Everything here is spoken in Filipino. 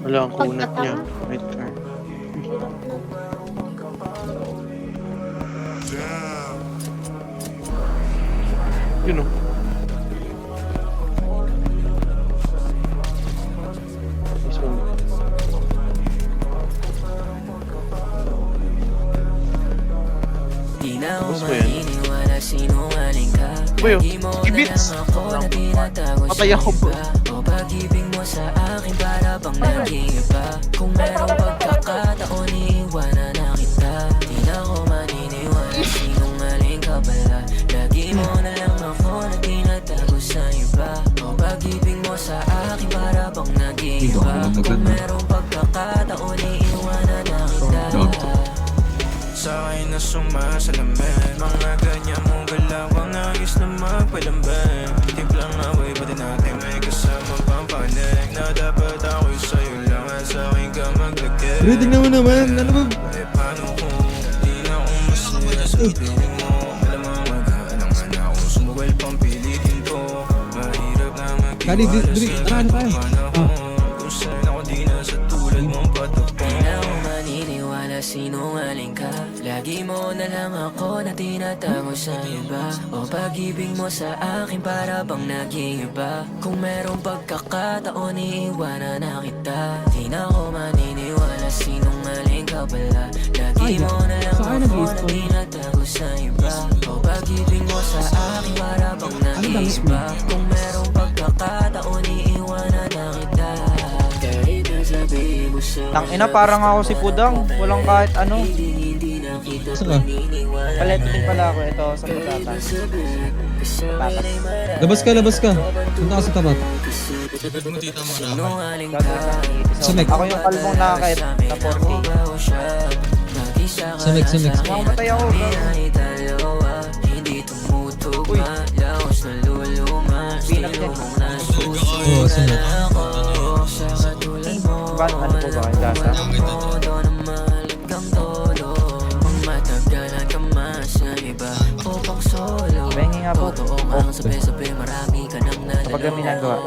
Wala ang kunat niya. Right turn. Yun o. Tapos mo yan. Ba yun? Ibits! Patay ako po. O pag-ibig mo sa akin para bang naging iba. Kung merong pagkakataon iiwanan na kita. Di na ako maniniwala, sinungaling ka pala. Lagi mo na lang ako na tinatago sa iba. O pag-ibig mo sa akin para bang naging iba. Kung merong pagkakataon iiwanan na kita. Sa akin na sumasalamin, mga ganyan mong galaw ang ayos na magpalamban. Tiplang away ba din natin may kasama pang panig na dapat ako'y sa'yo lang at sa akin ka maglagay. Pero tingnan mo naman, ano ba? Eh paano kung di na akong masaya sa piling mo? Alam mo mag-aalangan na akong sumugal pang pilitin to. Mahirap na Kali, ano tayo? kung saan ako di na sa tulad mong patapon. Di na ako maniniwala, sinungaling ka. Lagi mo na lang ako na tinatago sa iba. O pag-ibig mo sa akin para bang naging iba. Kung merong pagkakataon iiwanan na kita. Di na ako maniniwala, sinungaling ka pala. Lagi mo na lang ako na tinatago sa iba. O pag-ibig mo sa akin para bang naging iba. Kung merong pagkakataon iiwanan na kita. Kahit nasabihin mo sa Tangina, parang ako si Pudang. Walang kahit ano. Saan ka? Paletin pala ako ito sa pagkata. Labas ka. Punta ka sa tapat. Sa Mek. Ako yung kalmong nakakait na 4K. Sa Mek. Mamatay ako. Uy. Pinak niya. Oo, sa Mek. Ano po ba kayo lasa? Bengi nga po. Totoo nga ang sabi-sabi, marami ka nang nalalawa. Kapag kami nagawa.